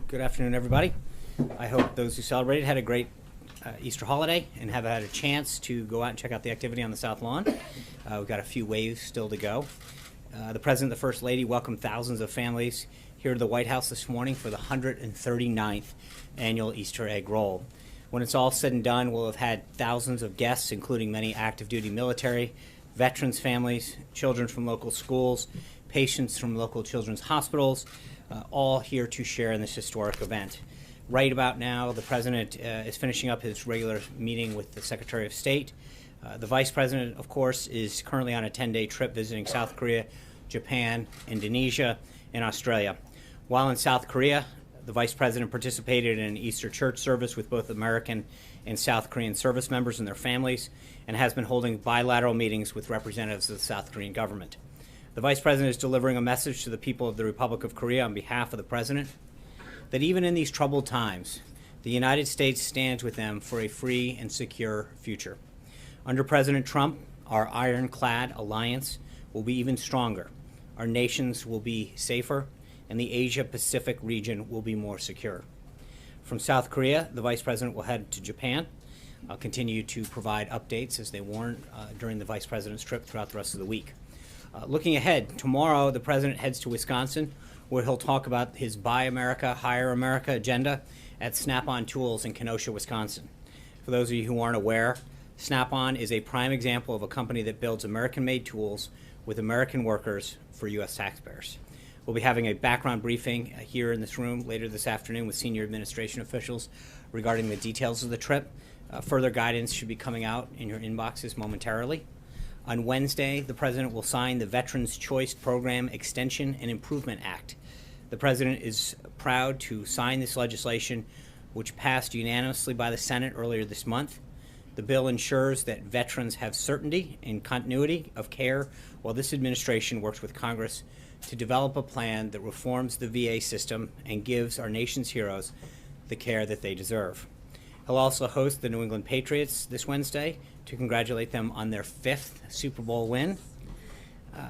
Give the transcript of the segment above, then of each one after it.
Good afternoon, everybody. I hope those who celebrated had a great Easter holiday and have had a chance to go out and check out the activity on the South Lawn. We've got a few waves still to go. The President and the First Lady welcomed thousands of families here to the White House this morning for the 139th annual Easter egg roll. When it's all said and done, we'll have had thousands of guests, including many active duty military, veterans' families, children from local schools, patients from local children's hospitals, all here to share in this historic event. Right about now, the President is finishing up his regular meeting with the Secretary of State. The Vice President, of course, is currently on a 10-day trip visiting South Korea, Japan, Indonesia, and Australia. While in South Korea, the Vice President participated in an Easter church service with both American and South Korean service members and their families, and has been holding bilateral meetings with representatives of the South Korean government. The Vice President is delivering a message to the people of the Republic of Korea on behalf of the President that even in these troubled times, the United States stands with them for a free and secure future. Under President Trump, our ironclad alliance will be even stronger. Our nations will be safer, and the Asia-Pacific region will be more secure. From South Korea, the Vice President will head to Japan. I'll continue to provide updates as they warrant during the Vice President's trip throughout the rest of the week. Looking ahead, tomorrow the President heads to Wisconsin, where he'll talk about his Buy America, Hire America agenda at Snap-on Tools in Kenosha, Wisconsin. For those of you who aren't aware, Snap-on is a prime example of a company that builds American-made tools with American workers for U.S. taxpayers. We'll be having a background briefing here in this room later this afternoon with senior administration officials regarding the details of the trip. Further guidance should be coming out in your inboxes momentarily. On Wednesday, the President will sign the Veterans Choice Program Extension and Improvement Act. The President is proud to sign this legislation, which passed unanimously by the Senate earlier this month. The bill ensures that veterans have certainty and continuity of care while this administration works with Congress to develop a plan that reforms the VA system and gives our nation's heroes the care that they deserve. He'll also host the New England Patriots this Wednesday to congratulate them on their 5th Super Bowl win.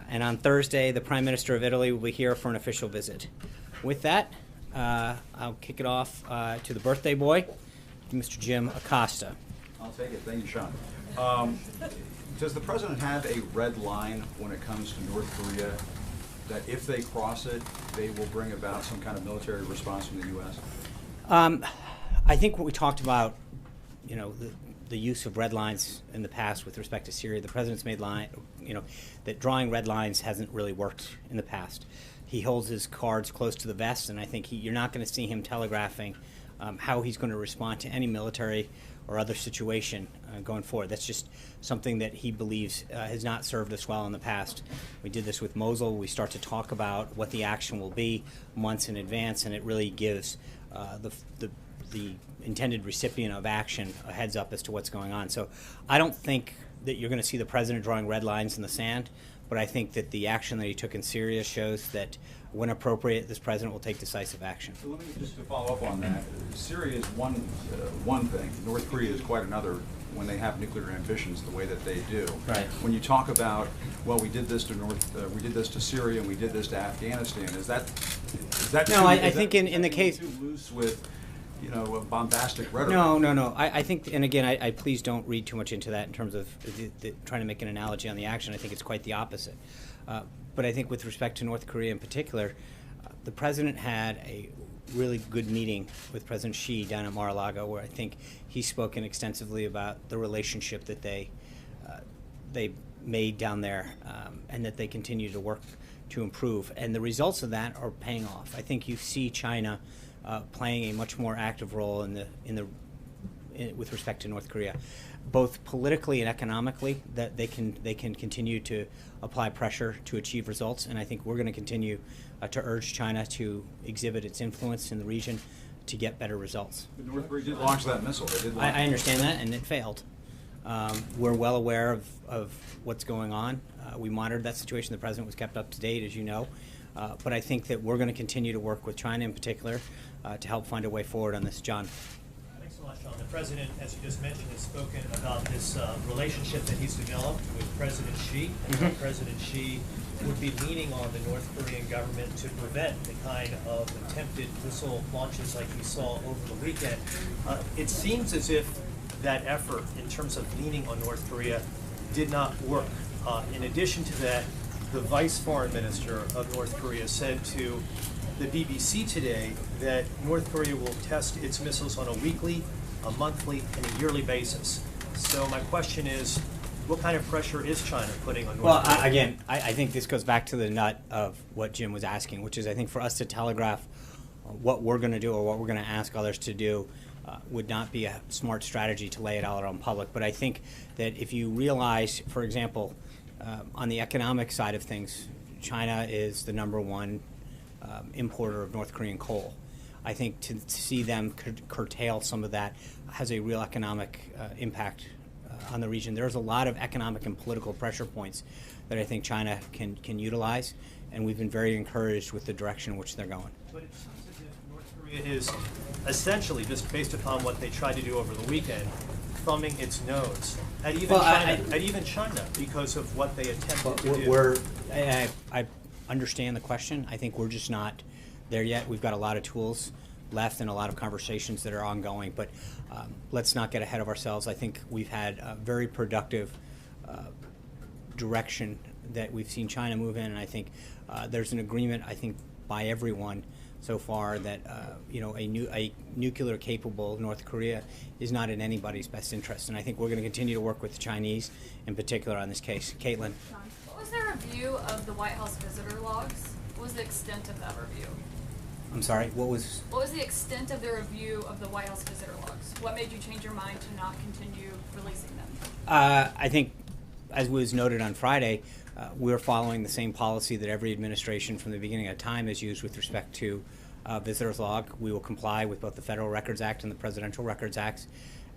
And on Thursday, the Prime Minister of Italy will be here for an official visit. With that, I'll kick it off to the birthday boy, Mr. Jim Acosta. I'll take it. Thank you, Sean. Does the President have a red line when it comes to North Korea, that if they cross it, they will bring about some kind of military response from the U.S.? I think what we talked about, the use of red lines in the past with respect to Syria, the President's made that drawing red lines hasn't really worked in the past. He holds his cards close to the vest, and I think you're not going to see him telegraphing how he's going to respond to any military or other situation going forward. That's just something that he believes has not served us well in the past. We did this with Mosul. We start to talk about what the action will be months in advance, and it really gives the intended recipient of action a heads up as to what's going on. So I don't think that you're going to see the President drawing red lines in the sand, but I think that the action that he took in Syria shows that when appropriate, this President will take decisive action. So let me just to follow up on that. Syria is one thing. North Korea is quite another when they have nuclear ambitions the way that they do. Right. When you talk about, well, we did this to we did this to Syria and we did this to Afghanistan, is that no? I think in the case too loose with a bombastic rhetoric? No. I think, and again, I please don't read too much into that in terms of trying to make an analogy on the action. I think it's quite the opposite. But I think with respect to North Korea in particular, the President had a really good meeting with President Xi down at Mar-a-Lago, where I think he's spoken extensively about the relationship that they made down there, and that they continue to work to improve. And the results of that are paying off. I think you see China playing a much more active role with respect to North Korea, both politically and economically. That they can continue to apply pressure to achieve results, and I think we're going to continue to urge China to exhibit its influence in the region to get better results. But North Korea did launch that missile. I understand that, and it failed. We're well aware of what's going on. We monitored that situation. The President was kept up to date, as you know. But I think that we're going to continue to work with China in particular to help find a way forward on this. John. Thanks so much, Sean. The President, as you just mentioned, has spoken about this relationship that he's developed with President Xi, and how President Xi would be leaning on the North Korean government to prevent the kind of attempted missile launches like we saw over the weekend. It seems as if that effort, in terms of leaning on North Korea, did not work. In addition to that, the vice foreign minister of North Korea said to the BBC today that North Korea will test its missiles on a weekly, a monthly, and a yearly basis. So my question is, what kind of pressure is China putting on North Korea? Well, again, I think this goes back to the nut of what Jim was asking, which is I think for us to telegraph what we're going to do or what we're going to ask others to do would not be a smart strategy to lay it out on public. But I think that if you realize, for example, on the economic side of things, China is the #1 importer of North Korean coal. I think to see them curtail some of that has a real economic impact on the region. There's a lot of economic and political pressure points that I think China can utilize, and we've been very encouraged with the direction in which they're going. But it seems as if North Korea is essentially, just based upon what they tried to do over the weekend, thumbing its nose at even China because of what they attempted to do. I understand the question. I think we're just not there yet. We've got a lot of tools left and a lot of conversations that are ongoing, but let's not get ahead of ourselves. I think we've had a very productive direction that we've seen China move in, and I think there's an agreement, I think, by everyone so far that a nuclear capable North Korea is not in anybody's best interest, and I think we're going to continue to work with the Chinese in particular on this case. Caitlin. What was their review of the White House visitor logs? What was the extent of that review? I'm sorry, what was the extent of the review of the White House visitor logs? What made you change your mind to not continue releasing them? I think, as was noted on Friday, we're following the same policy that every administration from the beginning of time has used with respect to visitors log. We will comply with both the Federal Records Act and the Presidential Records Act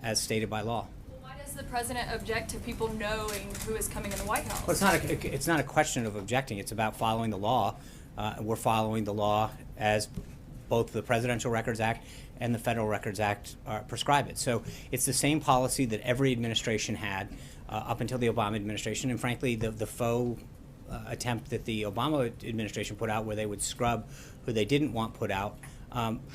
as stated by law. Well, why does the president object to people knowing who is coming in the White House? Well, it's not a question of objecting. It's about following the law. We're following the law as both the Presidential Records Act and the Federal Records Act prescribe it. So it's the same policy that every administration had up until the Obama administration, and frankly, the faux attempt that the Obama administration put out where they would scrub who they didn't want put out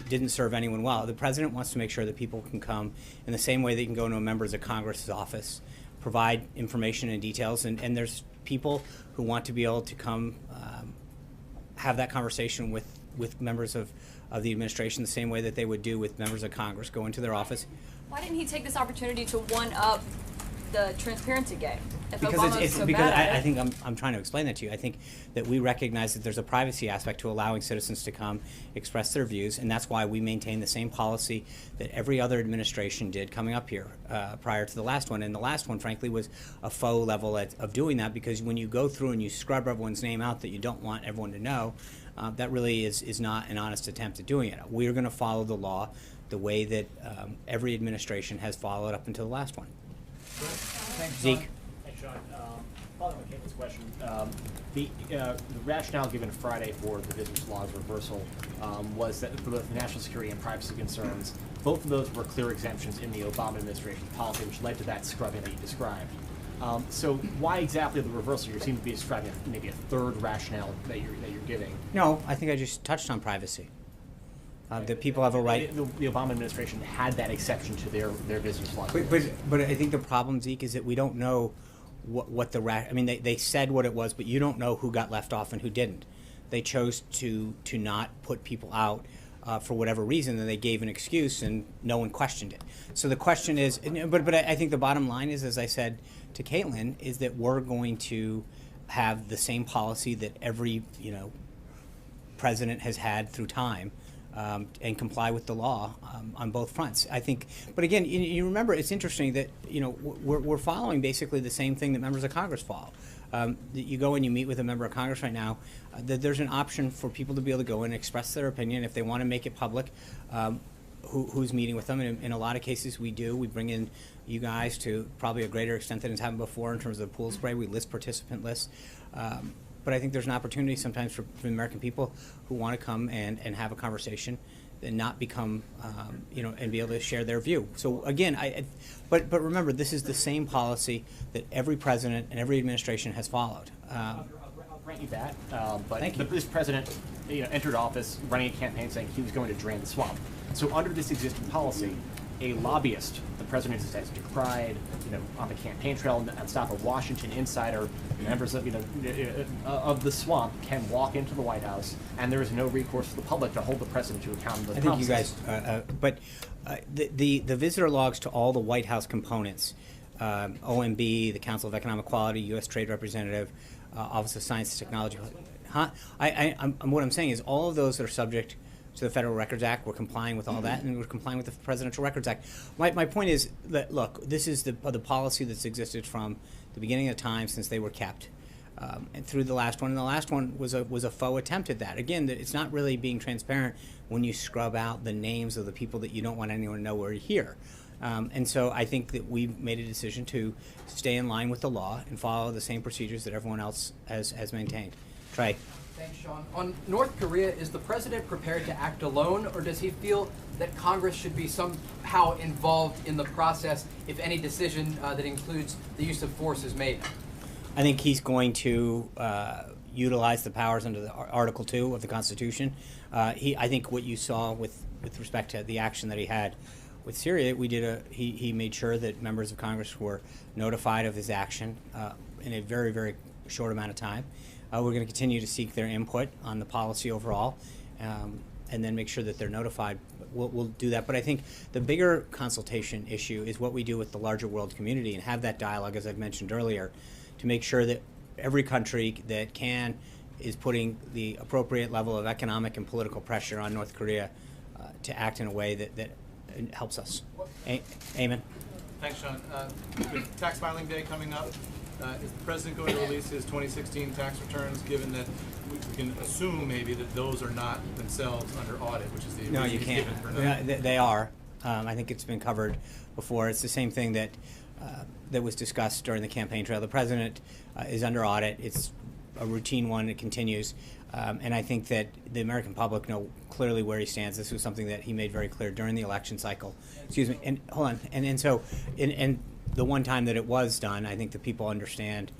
didn't serve anyone well. The president wants to make sure that people can come in the same way they can go into a member of Congress's office, provide information and details, and there's people who want to be able to come have that conversation with members of the administration the same way that they would do with members of Congress, go into their office. Why didn't he take this opportunity to one-up the transparency game? If Because Obama was so because bad at I it? think I'm trying to explain that to you. I think that we recognize that there's a privacy aspect to allowing citizens to come express their views, and that's why we maintain the same policy that every other administration did coming up here prior to the last one. And the last one, frankly, was a faux level of doing that, because when you go through and you scrub everyone's name out that you don't want everyone to know, that really is not an honest attempt at doing it. We're going to follow the law the way that every administration has followed up until the last one. Zeke. Thanks, Sean. Following on Caitlin's question, the rationale given Friday for the visitors log's reversal was that for both national security and privacy concerns, both of those were clear exemptions in the Obama administration's policy, which led to that scrubbing that you described. So why exactly the reversal? You seem to be describing maybe a third rationale that you're giving. No, I think I just touched on privacy. That people have a right. The Obama administration had that exception to their visitors log. But I think the problem, Zeke, is that we don't know what the I mean, they said what it was, but you don't know who got left off and who didn't. They chose to not put people out for whatever reason, and they gave an excuse, and no one questioned it. So the question is, but I think the bottom line is, as I said to Caitlin, is that we're going to have the same policy that every president has had through time. And comply with the law on both fronts. I think, but again, you remember, it's interesting that we're following basically the same thing that members of Congress follow. You go and you meet with a member of Congress right now. That there's an option for people to be able to go and express their opinion if they want to make it public. Who's meeting with them? And in a lot of cases, we do. We bring in you guys to probably a greater extent than has happened before in terms of the pool spray. We list participant lists. But I think there's an opportunity sometimes for the American people who want to come and have a conversation and not become, and be able to share their view. So again, but remember, this is the same policy that every president and every administration has followed. grant you that, but Thank you. this president entered office running a campaign saying he was going to drain the swamp. So under this existing policy, a lobbyist the president has decried, on the campaign trail and stop a Washington insider, members of of the swamp can walk into the White House, and there is no recourse to the public to hold the president to account of those I think you promises. guys, but the visitor logs to all the White House components, OMB, the Council of Economic Quality, U.S. Trade Representative, Office of Science and Technology. What I'm saying is all of those are subject to the Federal Records Act. We're complying with all that, and we're complying with the Presidential Records Act. My point is that, look, this is the policy that's existed from the beginning of time since they were kept. And through the last one, and the last one was a faux attempt at that. Again, it's not really being transparent when you scrub out the names of the people that you don't want anyone to know were here. And so I think that we've made a decision to stay in line with the law and follow the same procedures that everyone else has maintained. Trey. Thanks, Sean. On North Korea, is the president prepared to act alone, or does he feel that Congress should be somehow involved in the process if any decision that includes the use of force is made? I think he's going to utilize the powers under the Article 2 of the Constitution. I think what you saw with respect to the action that he had with Syria, he made sure that members of Congress were notified of his action in a very, very short amount of time. We're going to continue to seek their input on the policy overall, and then make sure that they're notified. We'll do that. But I think the bigger consultation issue is what we do with the larger world community and have that dialogue, as I've mentioned earlier, to make sure that every country that can is putting the appropriate level of economic and political pressure on North Korea to act in a way that helps us. Eamon? Thanks, Sean. With tax filing day coming up, is the president going to release his 2016 tax returns, given that we can assume maybe that those are not themselves under audit, which is the No, reason you he's can't. given for Yeah, not. they are. I think it's been covered before. It's the same thing that was discussed during the campaign trail. The president is under audit. It's a routine one. It continues. And I think that the American public know clearly where he stands. This was something that he made very clear during the election cycle. Excuse me. And hold on. And so the one time that it was done, I think the people understand,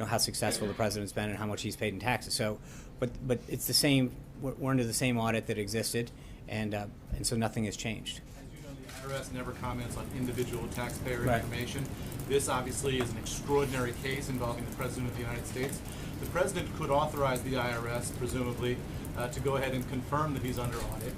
how successful the president's been and how much he's paid in taxes. So, but it's the same. We're under the same audit that existed, and so nothing has changed. As you know, the IRS never comments on individual taxpayer Right. information. This obviously is an extraordinary case involving the President of the United States. The President could authorize the IRS, presumably, to go ahead and confirm that he's under audit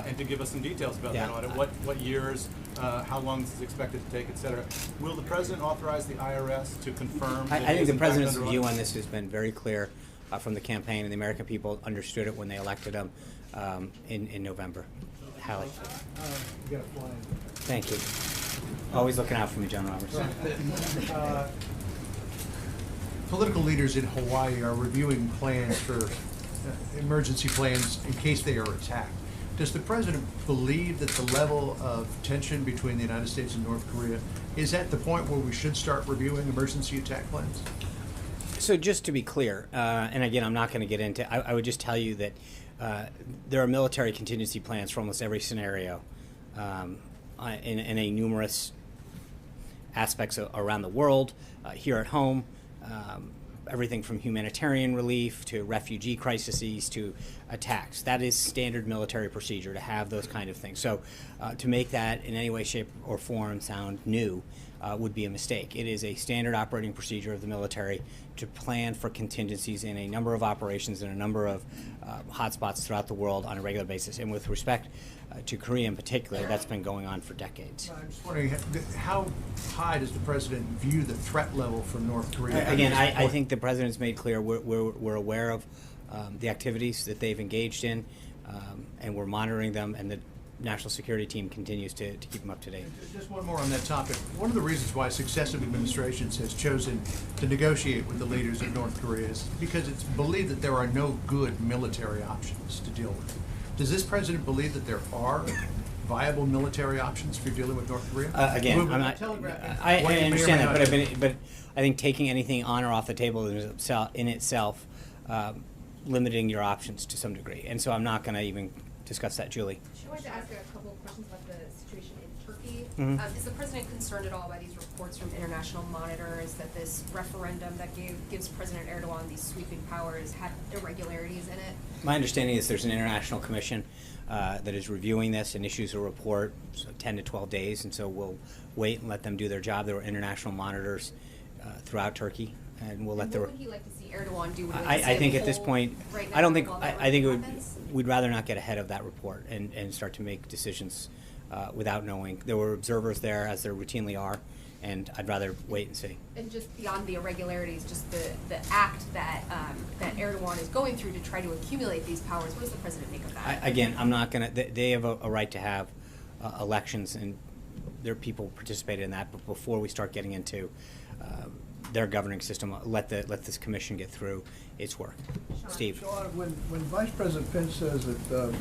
and to give us some details about that Yeah. audit, what years, how long this is expected to take, et cetera. Will the President authorize the IRS to confirm that I he think is the in fact president's under view audit? on this has been very clear from the campaign, and the American people understood it when they elected him in November. Hallie. Thank you. Always looking out for me, John Roberts. Political leaders in Hawaii are reviewing plans for emergency plans in case they are attacked. Does the president believe that the level of tension between the United States and North Korea is at the point where we should start reviewing emergency attack plans? So just to be clear, and again, I'm not going to get into, I would just tell you that there are military contingency plans for almost every scenario in a numerous aspects around the world, here at home, everything from humanitarian relief to refugee crises to attacks. That is standard military procedure to have those kind of things. So to make that in any way, shape, or form sound new would be a mistake. It is a standard operating procedure of the military to plan for contingencies in a number of operations in a number of hotspots throughout the world on a regular basis. And with respect to Korea in particular, that's been going on for decades. I'm just wondering, how high does the president view the threat level from North Korea? Again, I think the president's made clear we're aware of the activities that they've engaged in, and we're monitoring them, and the national security team continues to keep them up to date. Just one more on that topic. One of the reasons why successive administrations has chosen to negotiate with the leaders of North Korea is because it's believed that there are no good military options to deal with. Does this president believe that there are viable military options for dealing with North Korea? Again, Well, I'm not. telegraph- I what you may or understand may that, not do. but I think taking anything on or off the table is in itself limiting your options to some degree, and so I'm not going to even discuss that, Julie. I wanted to ask a couple of questions about the situation in Turkey. Turkey. Mhm. Is the president concerned at all by these reports from international monitors that this referendum that gives President Erdogan these sweeping powers had irregularities in it? My understanding is there's an international commission that is reviewing this and issues a report, so 10 to 12 days, and so we'll wait and let them do their job. There were international monitors throughout Turkey, and we'll let And the. what would he like to see Erdogan do? Would he like to I see think him at this hold point, right I don't now think, while that I think happens? we'd rather not get ahead of that report and start to make decisions without knowing. There were observers there, as there routinely are, and I'd rather wait and see. And just beyond the irregularities, just the act that that Erdogan is going through to try to accumulate these powers. What does the president make of that? Again, I'm not going to, they have a right to have elections, and there are people participated in that, but before we start getting into their governing system, let this commission get through its work. Steve? Sean, when Vice President Pence says that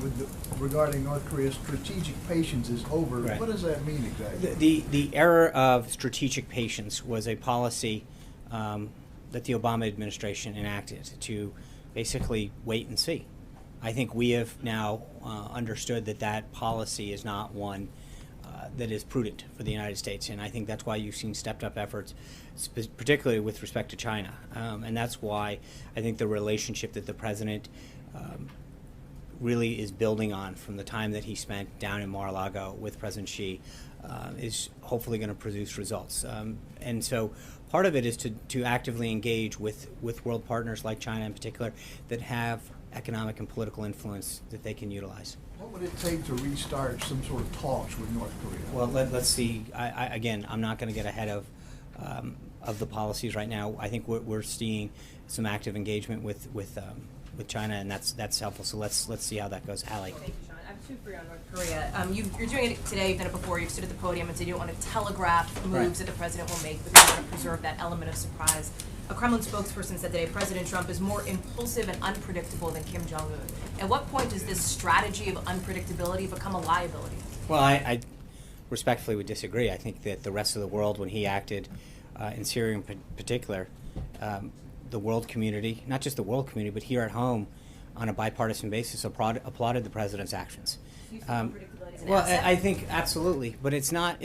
regarding North Korea's strategic patience is over, Right. what does that mean exactly? The era of strategic patience was a policy that the Obama administration enacted to basically wait and see. I think we have now understood that that policy is not one that is prudent for the United States, and I think that's why you've seen stepped-up efforts, particularly with respect to China, and that's why I think the relationship that the president really is building on from the time that he spent down in Mar-a-Lago with President Xi is hopefully going to produce results. And so part of it is to actively engage with world partners like China in particular that have economic and political influence that they can utilize. What would it take to restart some sort of talks with North Korea? Well, let's see. Again, I'm not going to get ahead of the policies right now. I think we're seeing some active engagement with China, and that's helpful. So let's see how that goes. Allie. Thank you, Sean. I have two for you on North Korea. You're doing it today. You've done it before. You've stood at the podium and said you don't want to telegraph moves Right. that the president will make, but you want to preserve that element of surprise. A Kremlin spokesperson said today President Trump is more impulsive and unpredictable than Kim Jong-un. At what point does this strategy of unpredictability become a liability? Well, I respectfully would disagree. I think that the rest of the world, when he acted in Syria in particular, the world community, not just the world community, but here at home, on a bipartisan basis, applauded the president's actions. Unpredictability as an Well, asset? I think absolutely, but it's not.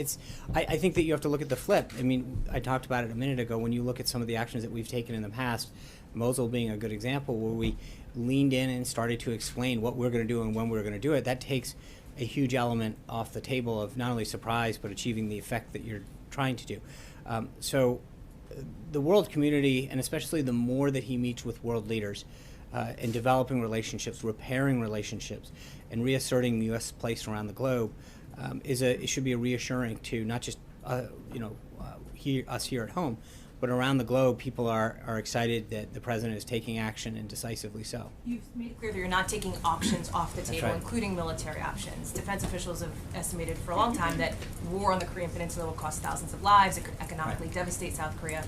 I think that you have to look at the flip. I mean, I talked about it a minute ago. When you look at some of the actions that we've taken in the past, Mosul being a good example, where we leaned in and started to explain what we're going to do and when we're going to do it, that takes a huge element off the table of not only surprise but achieving the effect that you're trying to do. So the world community, and especially the more that he meets with world leaders, and developing relationships, repairing relationships, and reasserting the U.S. place around the globe, it should be a reassuring to not just us here at home, but around the globe. People are excited that the president is taking action, and decisively so. You've made it clear that you're not taking options off the table, right. including military options. Defense officials have estimated for a long time that war on the Korean Peninsula will cost thousands of lives. It could economically devastate South Korea.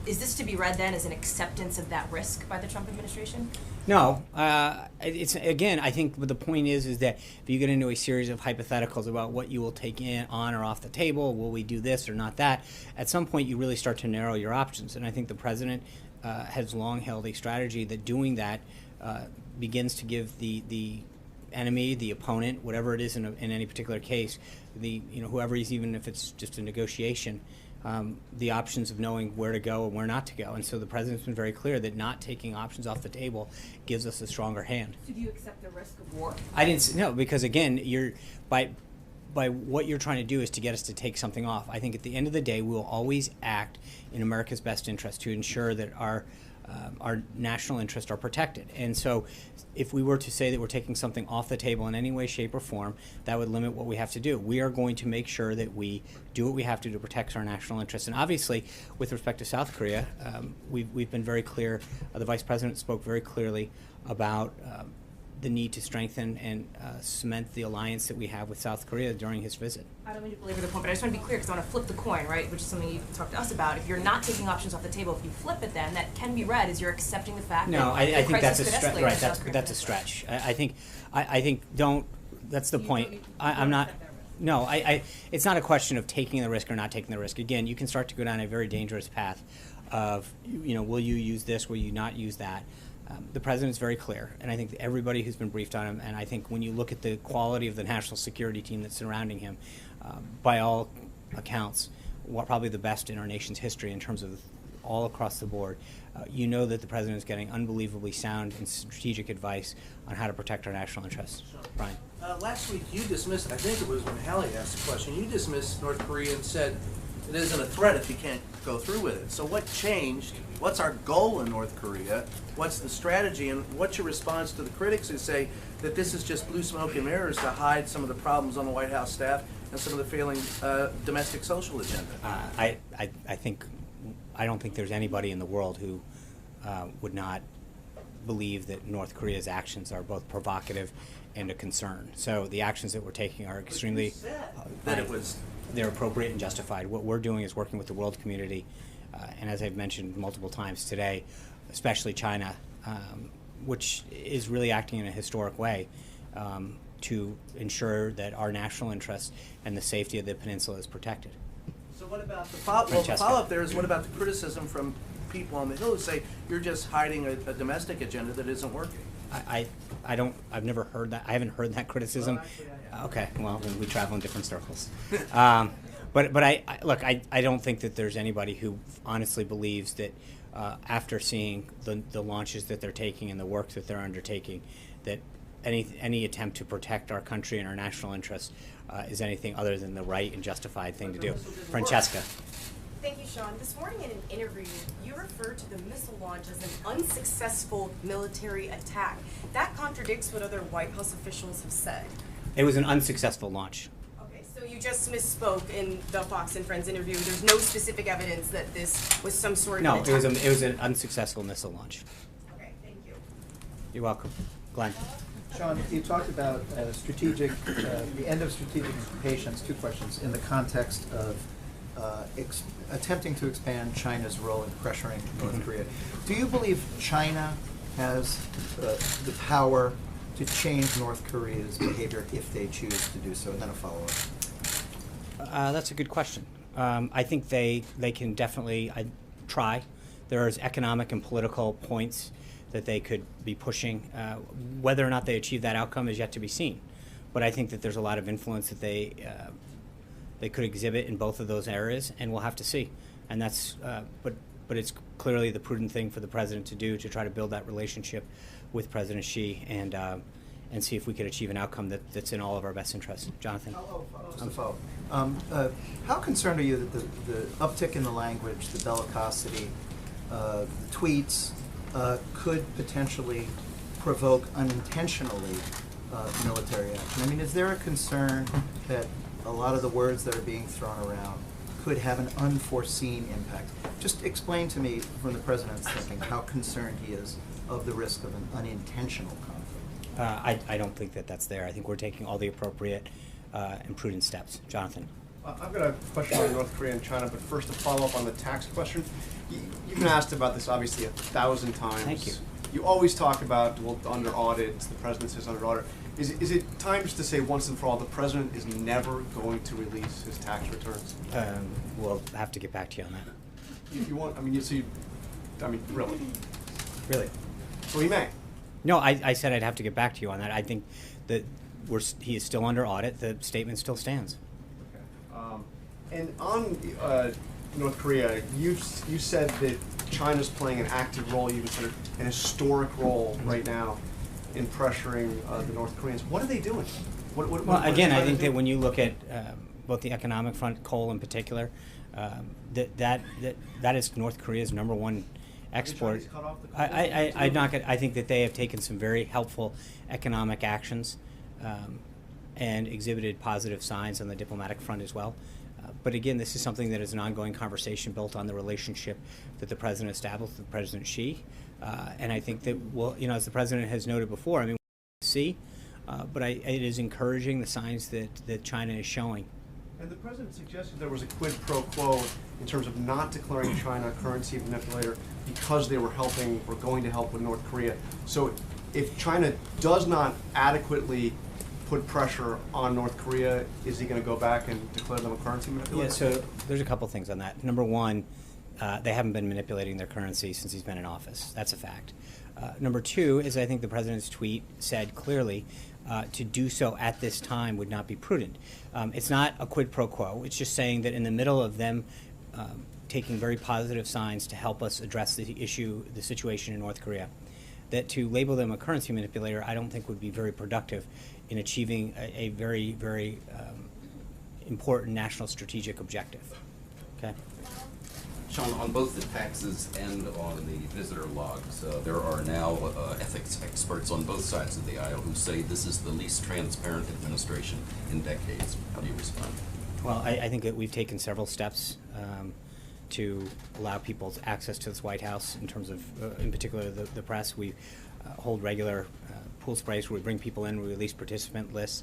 Is this to be read then as an acceptance of that risk by the Trump administration? No, it's again. I think the point is that if you get into a series of hypotheticals about what you will take on or off the table, will we do this or not that? At some point, you really start to narrow your options, and I think the president has long held a strategy that doing that begins to give the enemy, the opponent, whatever it is in any particular case, whoever he's, even if it's just a negotiation. The options of knowing where to go and where not to go. And so the president's been very clear that not taking options off the table gives us a stronger hand. So do you accept the risk of war? I didn't no, because again, by what you're trying to do is to get us to take something off. I think at the end of the day, we will always act in America's best interest to ensure that our national interests are protected. And so if we were to say that we're taking something off the table in any way, shape, or form, that would limit what we have to do. We are going to make sure that we do what we have to protect our national interests. And obviously, with respect to South Korea, we've been very clear. The Vice President spoke very clearly about the need to strengthen and cement the alliance that we have with South Korea during his visit. I don't mean to belabor the point, but I just want to be clear because I want to flip the coin, right, which is something you've talked to us about. If you're not taking options off the table, if you flip it then, that can be read as you're accepting the fact No, that I the think that's crisis a could stretch. escalate Right, in South Korea. that's a stretch. I think don't. That's the point. I'm not. No, it's not a question of taking the risk or not taking the risk. Again, you can start to go down a very dangerous path of, will you use this, will you not use that? The president's very clear, and I think everybody who's been briefed on him, and I think when you look at the quality of the national security team that's surrounding him, by all accounts, probably the best in our nation's history in terms of all across the board. You know that the president is getting unbelievably sound and strategic advice on how to protect our national interests. Brian. Last week you dismissed, I think it was when Hallie asked the question, you dismissed North Korea and said it isn't a threat if you can't go through with it. So what changed? What's our goal in North Korea? What's the strategy? And what's your response to the critics who say that this is just blue smoke and mirrors to hide some of the problems on the White House staff and some of the failing domestic social agenda? I don't think there's anybody in the world who would not believe that North Korea's actions are both provocative and a concern. So the actions that we're taking are extremely they're appropriate and justified. What we're doing is working with the world community, and as I've mentioned multiple times today, especially China, which is really acting in a historic way to ensure that our national interests and the safety of the peninsula is protected. So what about the follow-up there is what about the criticism from people on the Hill who say you're just hiding a domestic agenda that isn't working? I've never heard that. I haven't heard that criticism. Well, actually, I have. Okay, well, then we travel in different circles. But I don't think that there's anybody who honestly believes that after seeing the launches that they're taking and the work that they're undertaking, that any attempt to protect our country and our national interests is anything other than the right and justified thing to do. Francesca. Thank you, Sean. This morning in an interview, you referred to the missile launch as an unsuccessful military attack. That contradicts what other White House officials have said. It was an unsuccessful launch. Okay, so you just misspoke in the Fox and Friends interview. There's no specific evidence that this was some sort of No, attack. it was an unsuccessful missile launch. Okay, thank you. You're welcome. Glenn. Sean, you talked about the end of strategic patience, 2 questions, in the context of attempting to expand China's role in pressuring North Korea. Do you believe China has the power to change North Korea's behavior if they choose to do so? And then a follow-up. That's a good question. I think they can definitely try. There's economic and political points that they could be pushing. Whether or not they achieve that outcome is yet to be seen. But I think that there's a lot of influence that they could exhibit in both of those areas, and we'll have to see. And that's, but it's clearly the prudent thing for the president to do, to try to build that relationship with President Xi and see if we could achieve an outcome that's in all of our best interests. Jonathan? How concerned are you that the uptick in the language, the bellicosity, tweets, could potentially provoke unintentionally military action? I mean, is there a concern that a lot of the words that are being thrown around could have an unforeseen impact? Just explain to me, from the president's thinking, how concerned he is of the risk of an unintentional conflict. I don't think that that's there. I think we're taking all the appropriate and prudent steps. Jonathan? I've got a question on North Korea and China, but first a follow-up on the tax question. You've been asked about this obviously 1,000 times. Thank you. You always talk about, well, under audit, the president says under audit. Is it time just to say once and for all, the president is never going to release his tax returns? We'll have to get back to you on that. If you want, I mean, really? Really? Well, he may. No, I said I'd have to get back to you on that. I think that he is still under audit. The statement still stands. Okay. And on North Korea, you said that China's playing an active role, you consider an historic role right now in pressuring the North Koreans. What are they doing? Well, again, I think that when you look at both the economic front, coal in particular, that is North Korea's #1 export. I think that they have taken some very helpful economic actions and exhibited positive signs on the diplomatic front as well. But again, this is something that is an ongoing conversation built on the relationship that the president established with President Xi. And I think that, well, as the president has noted before, I mean, we'll see, but it is encouraging the signs that China is showing. And the president suggested there was a quid pro quo in terms of not declaring China a currency manipulator because they were helping or going to help with North Korea. So if China does not adequately put pressure on North Korea, is he going to go back and declare them a currency manipulator? Yeah, so there's a couple things on that. Number one, they haven't been manipulating their currency since he's been in office. That's a fact. Number two is I think the president's tweet said clearly to do so at this time would not be prudent. It's not a quid pro quo. It's just saying that in the middle of them taking very positive signs to help us address the issue, the situation in North Korea, that to label them a currency manipulator I don't think would be very productive in achieving a very, very important national strategic objective. Okay? Sean, on both the taxes and on the visitor logs, there are now ethics experts on both sides of the aisle who say this is the least transparent administration in decades. How do you respond? Well, I think that we've taken several steps to allow people's access to this White House in terms of, in particular, the press. We hold regular pool sprays where we bring people in, we release participant lists.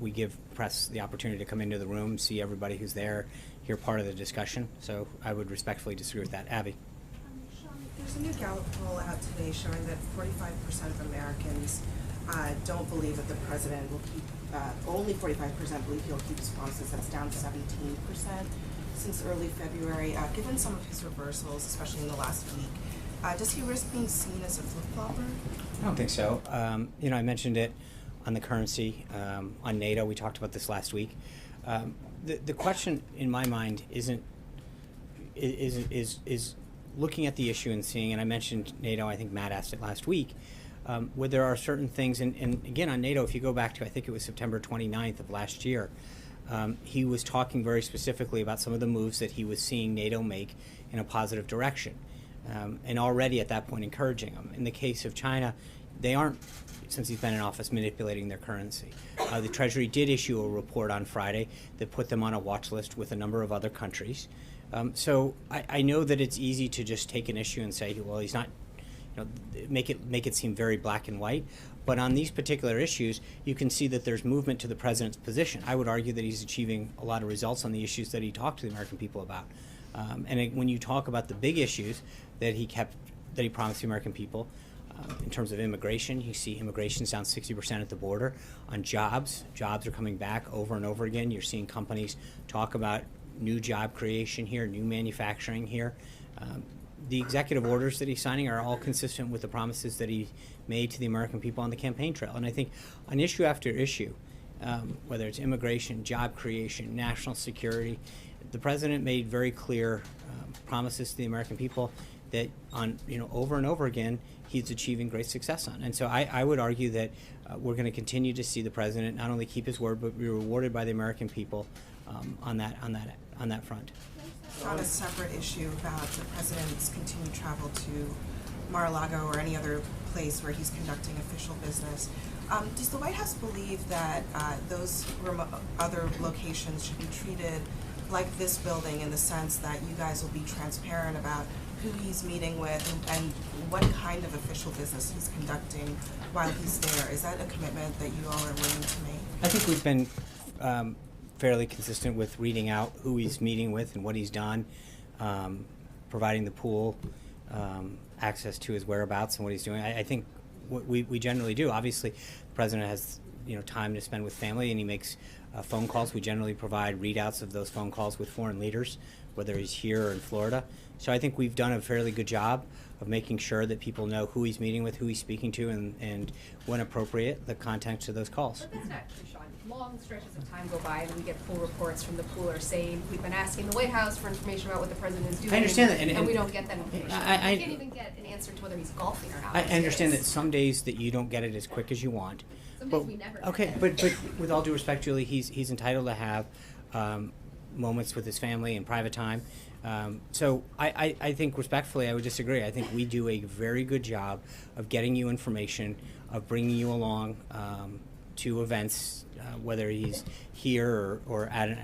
We give press the opportunity to come into the room, see everybody who's there, hear part of the discussion. So I would respectfully disagree with that. Abby? Sean, there's a new Gallup poll out today showing that 45% of Americans don't believe that the president will keep, only 45% believe he'll keep his promises. That's down 17% since early February. Given some of his reversals, especially in the last week, does he risk being seen as a flip-flopper? I don't think so. You know, I mentioned it on the currency, on NATO. We talked about this last week. The question in my mind is looking at the issue and seeing, and I mentioned NATO, I think Matt asked it last week, where there are certain things, and again on NATO, if you go back to, I think it was September 29th of last year, he was talking very specifically about some of the moves that he was seeing NATO make in a positive direction. And already at that point encouraging them. In the case of China, they aren't, since he's been in office, manipulating their currency. The Treasury did issue a report on Friday that put them on a watch list with a number of other countries. So I know that it's easy to just take an issue and say, well, he's not, you know, make it seem very black and white. But on these particular issues, you can see that there's movement to the president's position. I would argue that he's achieving a lot of results on the issues that he talked to the American people about. When you talk about the big issues that he promised the American people, in terms of immigration, you see immigration's down 60% at the border. On jobs are coming back over and over again. You're seeing companies talk about new job creation here, new manufacturing here. The executive orders that he's signing are all consistent with the promises that he made to the American people on the campaign trail. And I think on issue after issue, whether it's immigration, job creation, national security, the president made very clear promises to the American people that on, you know, over and over again, he's achieving great success on. And so I would argue that we're going to continue to see the president not only keep his word, but be rewarded by the American people on that front. On a separate issue about the president's continued travel to Mar-a-Lago or any other place where he's conducting official business, does the White House believe that those other locations should be treated like this building in the sense that you guys will be transparent about who he's meeting with and what kind of official business he's conducting while he's there? Is that a commitment that you all are willing to make? I think we've been fairly consistent with reading out who he's meeting with and what he's done, providing the pool access to his whereabouts and what he's doing. I think what we generally do. Obviously, the president has, you know, time to spend with family, and he makes phone calls. We generally provide readouts of those phone calls with foreign leaders, whether he's here or in Florida. So I think we've done a fairly good job of making sure that people know who he's meeting with, who he's speaking to, and when appropriate, the context of those calls. But that's not true, Sean. Long stretches of time go by and we get full reports from the pooler saying we've been asking the White House for information about what the president is doing. I understand that, and we don't get that information. I we can't even get an answer to whether he's golfing or not. I understand that some days that you don't get it as quick as you want. Some days we never okay, get it. but with all due respect, Julie, he's entitled to have moments with his family and private time. So I think respectfully, I would disagree. I think we do a very good job of getting you information, of bringing you along to events, whether he's here or at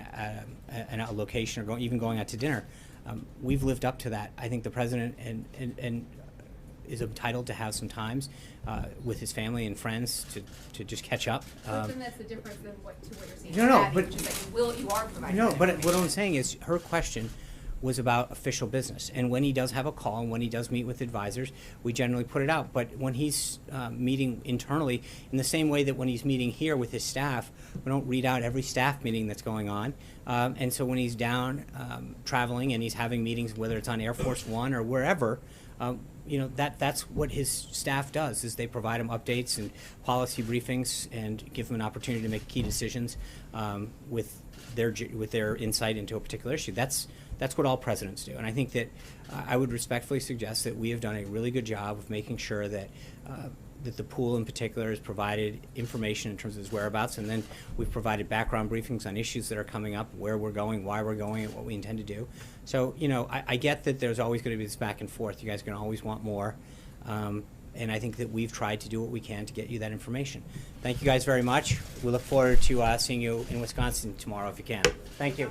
a location or even going out to dinner. We've lived up to that. I think the president and is entitled to have some times with his family and friends to just catch up. But then that's the difference than what you're saying. No, Abby, but which is that you are providing. No, that but what information. I'm saying is her question was about official business, and when he does have a call and when he does meet with advisors, we generally put it out. But when he's meeting internally, in the same way that when he's meeting here with his staff, we don't read out every staff meeting that's going on. And so when he's down traveling and he's having meetings, whether it's on Air Force One or wherever, you know, that's what his staff does, is they provide him updates and policy briefings and give him an opportunity to make key decisions with their insight into a particular issue. That's what all presidents do. And I think that I would respectfully suggest that we have done a really good job of making sure that that the pool in particular has provided information in terms of his whereabouts, and then we've provided background briefings on issues that are coming up, where we're going, why we're going, and what we intend to do. So, you know, I get that there's always going to be this back and forth. You guys are going to always want more. And I think that we've tried to do what we can to get you that information. Thank you guys very much. We look forward to seeing you in Wisconsin tomorrow if you can. Thank you.